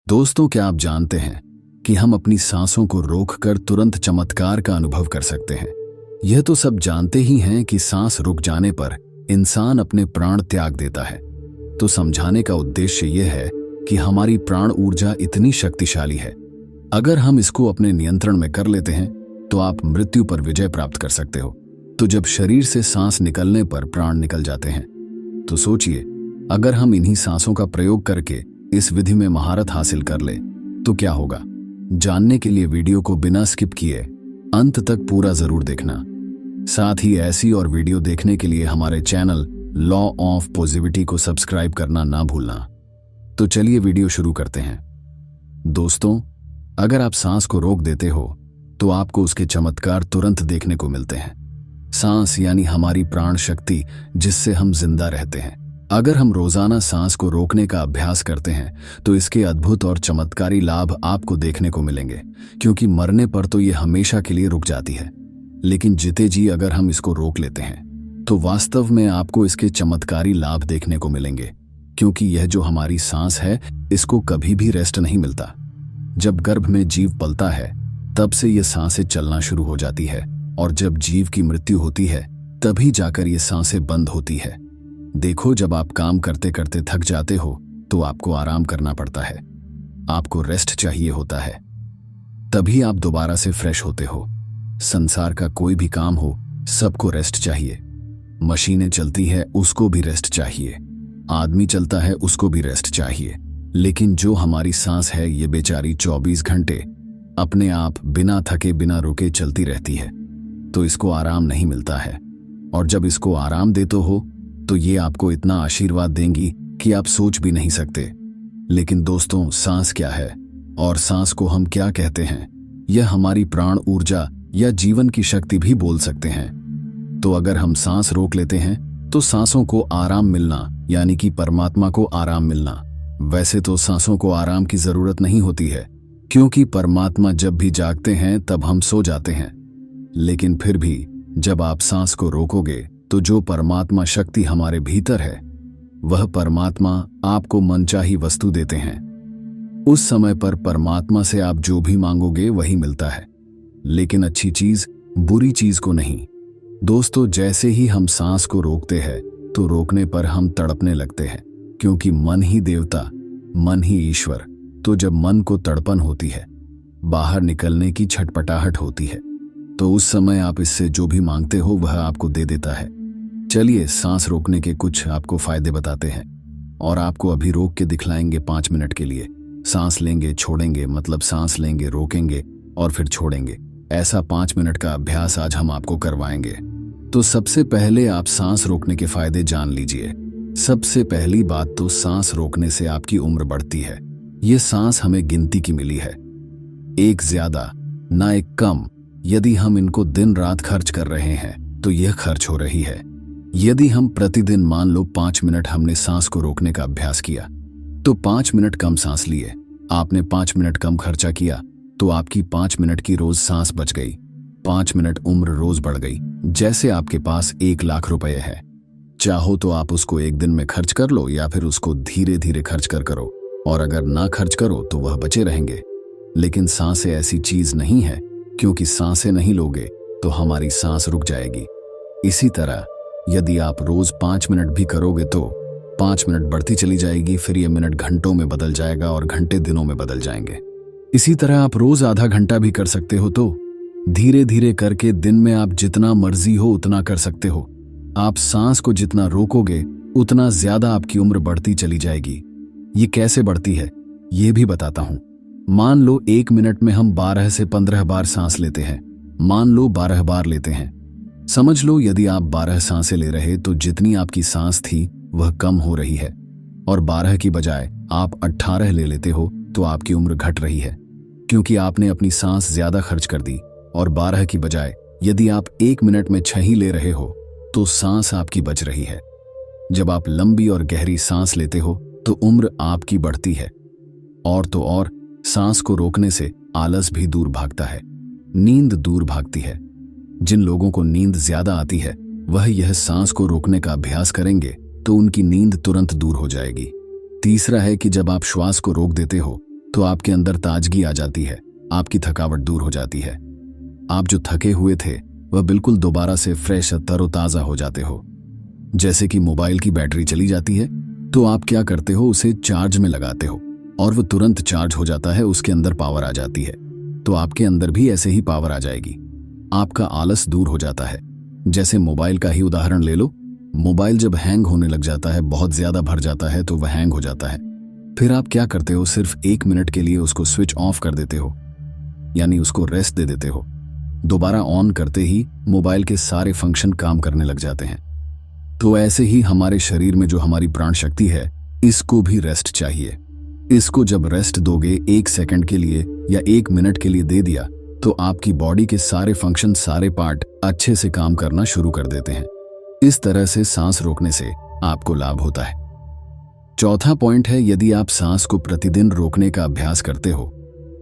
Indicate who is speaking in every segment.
Speaker 1: दोस्तों, क्या आप जानते हैं कि हम अपनी सांसों को रोककर तुरंत चमत्कार का अनुभव कर सकते हैं। यह तो सब जानते ही हैं कि सांस रुक जाने पर इंसान अपने प्राण त्याग देता है। तो समझाने का उद्देश्य यह है कि हमारी प्राण ऊर्जा इतनी शक्तिशाली है, अगर हम इसको अपने नियंत्रण में कर लेते हैं तो आप मृत्यु पर विजय प्राप्त कर सकते हो। तो जब शरीर से सांस निकलने पर प्राण निकल जाते हैं, तो सोचिए, अगर हम इन्हीं सांसों का प्रयोग करके इस विधि में महारत हासिल कर ले तो क्या होगा। जानने के लिए वीडियो को बिना स्किप किए अंत तक पूरा जरूर देखना। साथ ही ऐसी और वीडियो देखने के लिए हमारे चैनल लॉ ऑफ पॉजिटिविटी को सब्सक्राइब करना ना भूलना। तो चलिए वीडियो शुरू करते हैं। दोस्तों, अगर आप सांस को रोक देते हो तो आपको उसके चमत्कार तुरंत देखने को मिलते हैं। सांस यानी हमारी प्राण शक्ति, जिससे हम जिंदा रहते हैं। अगर हम रोजाना सांस को रोकने का अभ्यास करते हैं तो इसके अद्भुत और चमत्कारी लाभ आपको देखने को मिलेंगे, क्योंकि मरने पर तो ये हमेशा के लिए रुक जाती है, लेकिन जीते जी अगर हम इसको रोक लेते हैं तो वास्तव में आपको इसके चमत्कारी लाभ देखने को मिलेंगे, क्योंकि यह जो हमारी सांस है, इसको कभी भी रेस्ट नहीं मिलता। जब गर्भ में जीव पलता है तब से ये सांसें चलना शुरू हो जाती है, और जब जीव की मृत्यु होती है तभी जाकर ये सांसें बंद होती है। देखो, जब आप काम करते करते थक जाते हो तो आपको आराम करना पड़ता है, आपको रेस्ट चाहिए होता है, तभी आप दोबारा से फ्रेश होते हो। संसार का कोई भी काम हो, सबको रेस्ट चाहिए। मशीनें चलती है, उसको भी रेस्ट चाहिए। आदमी चलता है, उसको भी रेस्ट चाहिए। लेकिन जो हमारी सांस है, ये बेचारी 24 घंटे अपने आप बिना थके बिना रुके चलती रहती है, तो इसको आराम नहीं मिलता है। और जब इसको आराम देते हो तो ये आपको इतना आशीर्वाद देंगी कि आप सोच भी नहीं सकते। लेकिन दोस्तों, सांस क्या है और सांस को हम क्या कहते हैं? यह हमारी प्राण ऊर्जा या जीवन की शक्ति भी बोल सकते हैं। तो अगर हम सांस रोक लेते हैं तो सांसों को आराम मिलना, यानी कि परमात्मा को आराम मिलना। वैसे तो सांसों को आराम की जरूरत नहीं होती है, क्योंकि परमात्मा जब भी जागते हैं तब हम सो जाते हैं। लेकिन फिर भी जब आप सांस को रोकोगे तो जो परमात्मा शक्ति हमारे भीतर है, वह परमात्मा आपको मनचाही वस्तु देते हैं। उस समय पर परमात्मा से आप जो भी मांगोगे वही मिलता है, लेकिन अच्छी चीज बुरी चीज को नहीं। दोस्तों, जैसे ही हम सांस को रोकते हैं तो रोकने पर हम तड़पने लगते हैं, क्योंकि मन ही देवता, मन ही ईश्वर। तो जब मन को तड़पन होती है, बाहर निकलने की छटपटाहट होती है, तो उस समय आप इससे जो भी मांगते हो वह आपको दे देता है। चलिए, सांस रोकने के कुछ आपको फायदे बताते हैं, और आपको अभी रोक के दिखलाएंगे 5 मिनट के लिए। सांस लेंगे, छोड़ेंगे, मतलब सांस लेंगे, रोकेंगे और फिर छोड़ेंगे। ऐसा 5 मिनट का अभ्यास आज हम आपको करवाएंगे। तो सबसे पहले आप सांस रोकने के फायदे जान लीजिए। सबसे पहली बात तो सांस रोकने से आपकी उम्र बढ़ती है। ये सांस हमें गिनती की मिली है, एक ज्यादा ना एक कम। यदि हम इनको दिन रात खर्च कर रहे हैं तो यह खर्च हो रही है। यदि हम प्रतिदिन मान लो 5 मिनट हमने सांस को रोकने का अभ्यास किया, तो 5 मिनट कम सांस लिए, आपने 5 मिनट कम खर्चा किया, तो आपकी 5 मिनट की रोज सांस बच गई। 5 मिनट उम्र रोज बढ़ गई। जैसे आपके पास 1 लाख रुपए है, चाहो तो आप उसको एक दिन में खर्च कर लो, या फिर उसको धीरे धीरे खर्च कर करो, और अगर ना खर्च करो तो वह बचे रहेंगे। लेकिन सांसें ऐसी चीज नहीं है, क्योंकि सांसें नहीं लोगे तो हमारी सांस रुक जाएगी। इसी तरह यदि आप रोज 5 मिनट भी करोगे तो 5 मिनट बढ़ती चली जाएगी, फिर ये मिनट घंटों में बदल जाएगा और घंटे दिनों में बदल जाएंगे। इसी तरह आप रोज आधा घंटा भी कर सकते हो, तो धीरे धीरे करके दिन में आप जितना मर्जी हो उतना कर सकते हो। आप सांस को जितना रोकोगे उतना ज्यादा आपकी उम्र बढ़ती चली जाएगी। ये कैसे बढ़ती है ये भी बताता हूं। मान लो 1 मिनट में हम 12 से 15 बार सांस लेते हैं। मान लो 12 बार लेते हैं। समझ लो यदि आप 12 सांसें ले रहे तो जितनी आपकी सांस थी वह कम हो रही है, और 12 की बजाय आप 18 ले लेते हो तो आपकी उम्र घट रही है, क्योंकि आपने अपनी सांस ज्यादा खर्च कर दी। और 12 की बजाय यदि आप 1 मिनट में 6 ही ले रहे हो तो सांस आपकी बच रही है। जब आप लंबी और गहरी सांस लेते हो तो उम्र आपकी बढ़ती है। और तो और, सांस को रोकने से आलस भी दूर भागता है, नींद दूर भागती है। जिन लोगों को नींद ज्यादा आती है वह यह सांस को रोकने का अभ्यास करेंगे तो उनकी नींद तुरंत दूर हो जाएगी। तीसरा है कि जब आप श्वास को रोक देते हो तो आपके अंदर ताजगी आ जाती है, आपकी थकावट दूर हो जाती है। आप जो थके हुए थे वह बिल्कुल दोबारा से फ्रेश तरोताजा हो जाते हो। जैसे कि मोबाइल की बैटरी चली जाती है तो आप क्या करते हो, उसे चार्ज में लगाते हो और वो तुरंत चार्ज हो जाता है, उसके अंदर पावर आ जाती है। तो आपके अंदर भी ऐसे ही पावर आ जाएगी, आपका आलस दूर हो जाता है। जैसे मोबाइल का ही उदाहरण ले लो, मोबाइल जब हैंग होने लग जाता है, बहुत ज्यादा भर जाता है तो वह हैंग हो जाता है। फिर आप क्या करते हो, सिर्फ 1 मिनट के लिए उसको स्विच ऑफ कर देते हो, यानी उसको रेस्ट दे देते हो। दोबारा ऑन करते ही मोबाइल के सारे फंक्शन काम करने लग जाते हैं। तो ऐसे ही हमारे शरीर में जो हमारी प्राण शक्ति है, इसको भी रेस्ट चाहिए। इसको जब रेस्ट दोगे 1 सेकंड के लिए या 1 मिनट के लिए दे दिया, तो आपकी बॉडी के सारे फंक्शन, सारे पार्ट अच्छे से काम करना शुरू कर देते हैं। इस तरह से सांस रोकने से आपको लाभ होता है। चौथा पॉइंट है, यदि आप सांस को प्रतिदिन रोकने का अभ्यास करते हो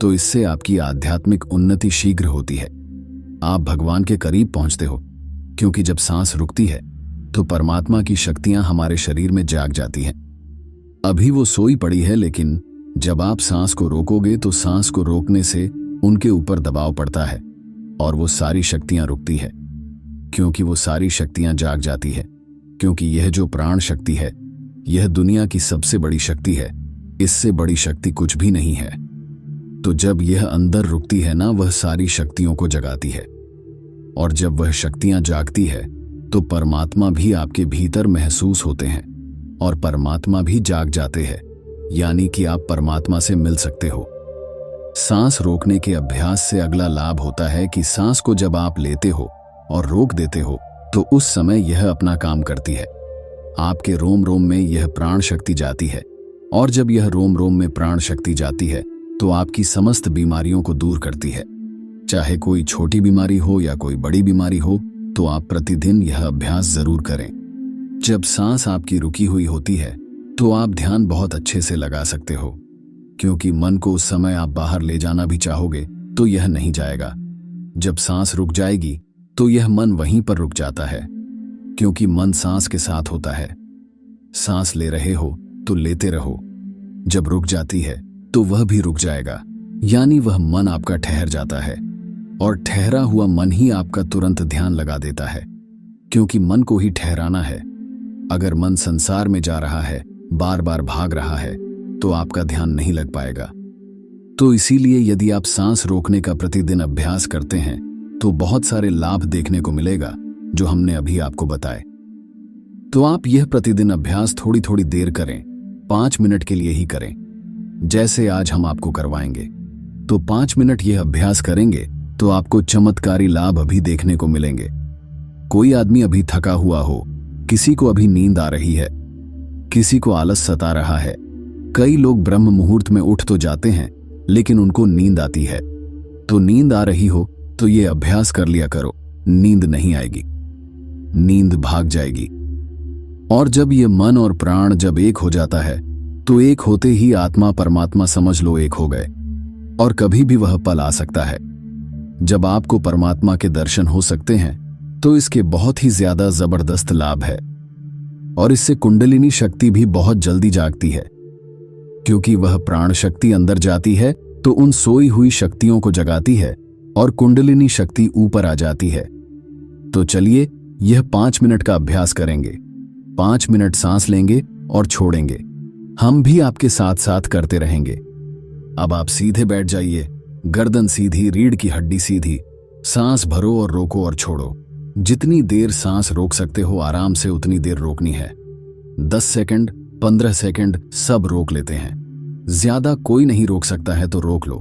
Speaker 1: तो इससे आपकी आध्यात्मिक उन्नति शीघ्र होती है। आप भगवान के करीब पहुंचते हो, क्योंकि जब सांस रुकती है तो परमात्मा की शक्तियां हमारे शरीर में जाग जाती हैं। अभी वो सोई पड़ी है, लेकिन जब आप सांस को रोकोगे तो सांस को रोकने से उनके ऊपर दबाव पड़ता है और वो सारी शक्तियां रुकती है, क्योंकि वो सारी शक्तियां जाग जाती है। क्योंकि यह जो प्राण शक्ति है, यह दुनिया की सबसे बड़ी शक्ति है, इससे बड़ी शक्ति कुछ भी नहीं है। तो जब यह अंदर रुकती है ना, वह सारी शक्तियों को जगाती है, और जब वह शक्तियां जागती है तो परमात्मा भी आपके भीतर महसूस होते हैं और परमात्मा भी जाग जाते हैं, यानी कि आप परमात्मा से मिल सकते हो। सांस रोकने के अभ्यास से अगला लाभ होता है कि सांस को जब आप लेते हो और रोक देते हो तो उस समय यह अपना काम करती है। आपके रोम रोम में यह प्राण शक्ति जाती है, और जब यह रोम रोम में प्राण शक्ति जाती है तो आपकी समस्त बीमारियों को दूर करती है। चाहे कोई छोटी बीमारी हो या कोई बड़ी बीमारी हो, तो आप प्रतिदिन यह अभ्यास जरूर करें। जब सांस आपकी रुकी हुई होती है तो आप ध्यान बहुत अच्छे से लगा सकते हो, क्योंकि मन को उस समय आप बाहर ले जाना भी चाहोगे तो यह नहीं जाएगा। जब सांस रुक जाएगी तो यह मन वहीं पर रुक जाता है, क्योंकि मन सांस के साथ होता है। सांस ले रहे हो तो लेते रहो, जब रुक जाती है तो वह भी रुक जाएगा, यानी वह मन आपका ठहर जाता है, और ठहरा हुआ मन ही आपका तुरंत ध्यान लगा देता है, क्योंकि मन को ही ठहराना है। अगर मन संसार में जा रहा है, बार बार भाग रहा है, तो आपका ध्यान नहीं लग पाएगा। तो इसीलिए यदि आप सांस रोकने का प्रतिदिन अभ्यास करते हैं तो बहुत सारे लाभ देखने को मिलेगा, जो हमने अभी आपको बताए। तो आप यह प्रतिदिन अभ्यास थोड़ी थोड़ी देर करें, 5 मिनट के लिए ही करें, जैसे आज हम आपको करवाएंगे। तो 5 मिनट यह अभ्यास करेंगे तो आपको चमत्कारी लाभ अभी देखने को मिलेंगे। कोई आदमी अभी थका हुआ हो, किसी को अभी नींद आ रही है, किसी को आलस सता रहा है। कई लोग ब्रह्म मुहूर्त में उठ तो जाते हैं, लेकिन उनको नींद आती है। तो नींद आ रही हो तो ये अभ्यास कर लिया करो, नींद नहीं आएगी, नींद भाग जाएगी। और जब ये मन और प्राण जब एक हो जाता है तो एक होते ही आत्मा परमात्मा समझ लो एक हो गए, और कभी भी वह पल आ सकता है जब आपको परमात्मा के दर्शन हो सकते हैं। तो इसके बहुत ही ज्यादा जबरदस्त लाभ है, और इससे कुंडलिनी शक्ति भी बहुत जल्दी जागती है, क्योंकि वह प्राण शक्ति अंदर जाती है तो उन सोई हुई शक्तियों को जगाती है और कुंडलिनी शक्ति ऊपर आ जाती है। तो चलिए यह 5 मिनट का अभ्यास करेंगे। 5 मिनट सांस लेंगे और छोड़ेंगे, हम भी आपके साथ साथ करते रहेंगे। अब आप सीधे बैठ जाइए, गर्दन सीधी, रीढ़ की हड्डी सीधी। सांस भरो और रोको और छोड़ो। जितनी देर सांस रोक सकते हो आराम से उतनी देर रोकनी है। 10 सेकंड, 15 सेकंड सब रोक लेते हैं। ज्यादा कोई नहीं रोक सकता है तो रोक लो,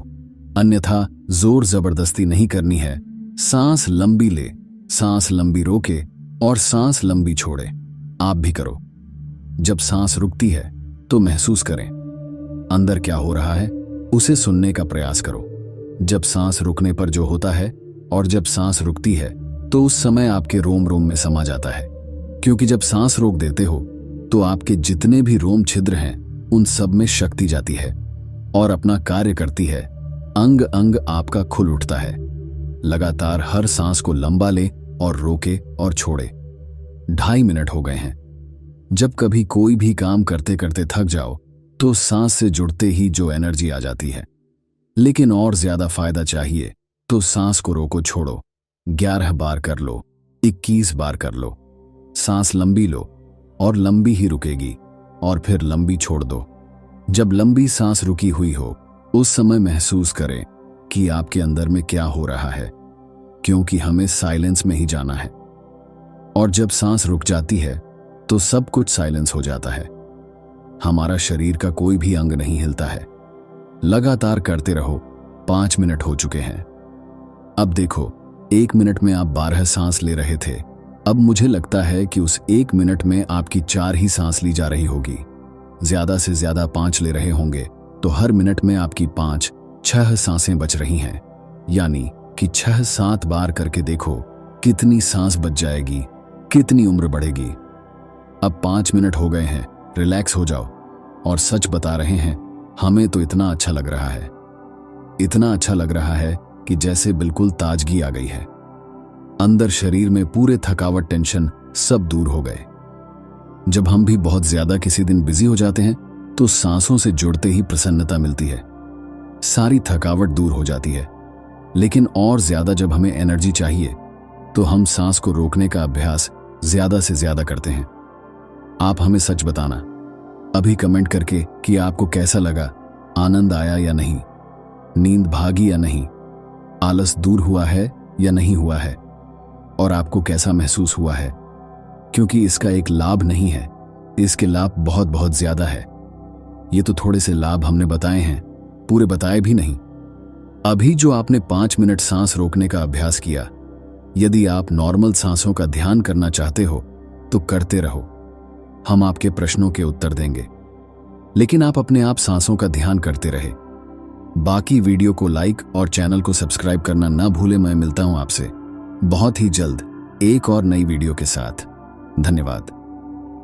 Speaker 1: अन्यथा जोर जबरदस्ती नहीं करनी है। सांस लंबी ले, सांस लंबी रोके और सांस लंबी छोड़े। आप भी करो। जब सांस रुकती है तो महसूस करें अंदर क्या हो रहा है, उसे सुनने का प्रयास करो। जब सांस रुकने पर जो होता है और जब सांस रुकती है तो उस समय आपके रोम रोम में समा जाता है, क्योंकि जब सांस रोक देते हो तो आपके जितने भी रोम छिद्र हैं उन सब में शक्ति जाती है और अपना कार्य करती है। अंग अंग आपका खुल उठता है। लगातार हर सांस को लंबा ले और रोके और छोड़े। 2.5 मिनट हो गए हैं। जब कभी कोई भी काम करते करते थक जाओ तो सांस से जुड़ते ही जो एनर्जी आ जाती है। लेकिन और ज्यादा फायदा चाहिए तो सांस को रोको, छोड़ो। 11 बार कर लो, 21 बार कर लो। सांस लंबी लो और लंबी ही रुकेगी, और फिर लंबी छोड़ दो। जब लंबी सांस रुकी हुई हो उस समय महसूस करें कि आपके अंदर में क्या हो रहा है, क्योंकि हमें साइलेंस में ही जाना है। और जब सांस रुक जाती है तो सब कुछ साइलेंस हो जाता है। हमारा शरीर का कोई भी अंग नहीं हिलता है। लगातार करते रहो। 5 मिनट हो चुके हैं। अब देखो, 1 मिनट में आप 12 सांस ले रहे थे। अब मुझे लगता है कि उस 1 मिनट में आपकी 4 ही सांस ली जा रही होगी। ज्यादा से ज्यादा 5 ले रहे होंगे, तो हर मिनट में आपकी 5-6 सांसें बच रही हैं। यानी कि 6-7 बार करके देखो कितनी सांस बच जाएगी, कितनी उम्र बढ़ेगी। अब 5 मिनट हो गए हैं, रिलैक्स हो जाओ। और सच बता रहे हैं, हमें तो इतना अच्छा लग रहा है, इतना अच्छा लग रहा है कि जैसे बिल्कुल ताजगी आ गई है। अंदर शरीर में पूरे थकावट, टेंशन सब दूर हो गए। जब हम भी बहुत ज्यादा किसी दिन बिजी हो जाते हैं तो सांसों से जुड़ते ही प्रसन्नता मिलती है, सारी थकावट दूर हो जाती है। लेकिन और ज्यादा जब हमें एनर्जी चाहिए तो हम सांस को रोकने का अभ्यास ज्यादा से ज्यादा करते हैं। आप हमें सच बताना अभी कमेंट करके कि आपको कैसा लगा, आनंद आया या नहीं, नींद भागी या नहीं, आलस दूर हुआ है या नहीं हुआ है, और आपको कैसा महसूस हुआ है। क्योंकि इसका एक लाभ नहीं है, इसके लाभ बहुत बहुत ज्यादा है। ये तो थोड़े से लाभ हमने बताए हैं, पूरे बताए भी नहीं। अभी जो आपने 5 मिनट सांस रोकने का अभ्यास किया, यदि आप नॉर्मल सांसों का ध्यान करना चाहते हो तो करते रहो, हम आपके प्रश्नों के उत्तर देंगे। लेकिन आप अपने आप सांसों का ध्यान करते रहे। बाकी वीडियो को लाइक और चैनल को सब्सक्राइब करना ना भूले। मैं मिलता हूं आपसे बहुत ही जल्द एक और नई वीडियो के साथ। धन्यवाद।